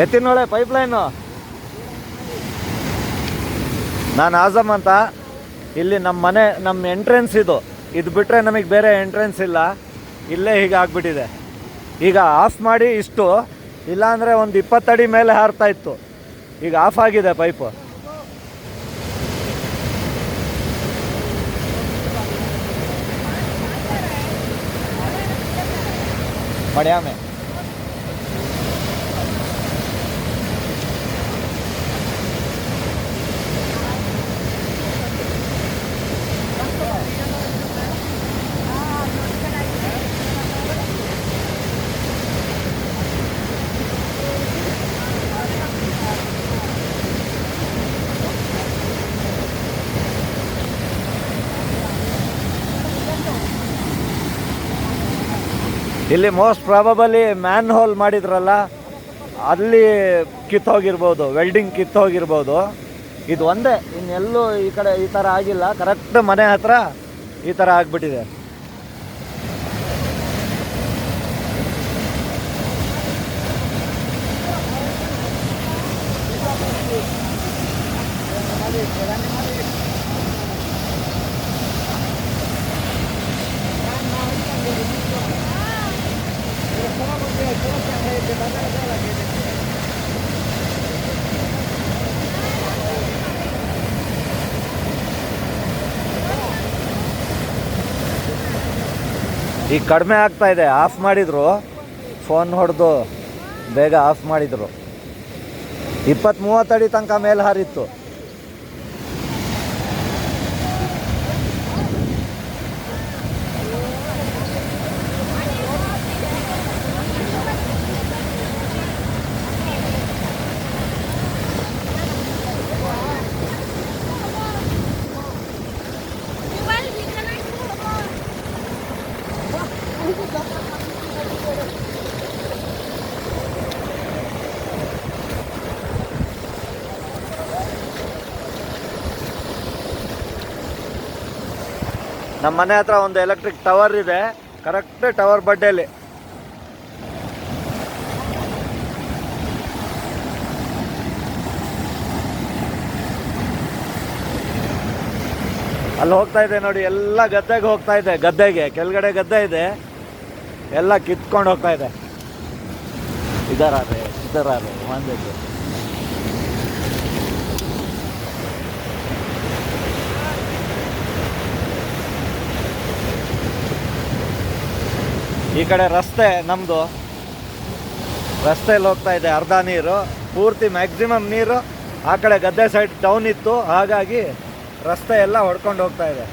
Ettinahole pipeline. ನಾನು ಆಜಮ್ ಅಂತ. ಇಲ್ಲಿ ನಮ್ಮ ಮನೆ, ನಮ್ಮ ಎಂಟ್ರೆನ್ಸ್ ಇದು ಬಿಟ್ಟರೆ ನಮಗೆ ಬೇರೆ ಎಂಟ್ರೆನ್ಸ್ ಇಲ್ಲ. ಇಲ್ಲೇ ಹೀಗೆ ಆಗಿಬಿಟ್ಟಿದೆ. ಈಗ ಆಫ್ ಮಾಡಿ ಇಷ್ಟು, ಇಲ್ಲಾಂದರೆ ಒಂದು 20 ಅಡಿ ಮೇಲೆ ಹಾರ್ತಾ ಇತ್ತು. ಈಗ ಆಫ್ ಆಗಿದೆ ಪೈಪು. ಮಡ್ಯಾಮೆ ಇಲ್ಲಿ ಮೋಸ್ಟ್ ಪ್ರಾಬಬಲಿ ಮ್ಯಾನ್ ಹೋಲ್ ಮಾಡಿದ್ರಲ್ಲ, ಅಲ್ಲಿ ಕಿತ್ತೋಗಿರ್ಬೋದು, ವೆಲ್ಡಿಂಗ್ ಕಿತ್ತೋಗಿರ್ಬೋದು. ಇದು ಒಂದೇ, ಇನ್ನೆಲ್ಲೂ ಈ ಕಡೆ ಈ ಥರ ಆಗಿಲ್ಲ. ಕರೆಕ್ಟ್ ಮನೆ ಹತ್ರ ಈ ಥರ ಆಗಿಬಿಟ್ಟಿದೆ. ಈಗ ಕಡಿಮೆ ಆಗ್ತಾ ಇದೆ. ಆಫ್ ಮಾಡಿದ್ರು, ಫೋನ್ ಹೊಡೆದು ಬೇಗ ಆಫ್ ಮಾಡಿದರು. 20-30 ಅಡಿ ತನಕ ಮೇಲೆ ಹಾರಿತ್ತು. ನಮ್ಮ ಮನೆ ಹತ್ರ ಒಂದು ಎಲೆಕ್ಟ್ರಿಕ್ ಟವರ್ ಇದೆ, ಕರೆಕ್ಟ್ ಟವರ್ ಬಡ್ಡೆಯಲ್ಲಿ. ಅಲ್ಲಿ ಹೋಗ್ತಾ ಇದೆ ನೋಡಿ, ಎಲ್ಲ ಗದ್ದೆಗೆ ಹೋಗ್ತಾ ಇದೆ. ಗದ್ದೆಗೆ ಕೆಳಗಡೆ ಗದ್ದೆ ಇದೆ, ಎಲ್ಲ ಕಿತ್ಕೊಂಡು ಹೋಗ್ತಾ ಇದೆ. ಇದರಾರೆ ಒಂದಿದ್ದು ಈ ಕಡೆ ರಸ್ತೆ ನಮ್ಮದು, ರಸ್ತೆಯಲ್ಲಿ ಹೋಗ್ತಾ ಇದೆ ಅರ್ಧ ನೀರು. ಪೂರ್ತಿ ಮ್ಯಾಕ್ಸಿಮಮ್ ನೀರು ಆ ಕಡೆ ಗದ್ದೆ ಸೈಡ್ ಡೌನ್ ಇತ್ತು, ಹಾಗಾಗಿ ರಸ್ತೆ ಎಲ್ಲ ಹೊಡ್ಕೊಂಡು ಹೋಗ್ತಾ ಇದೆ.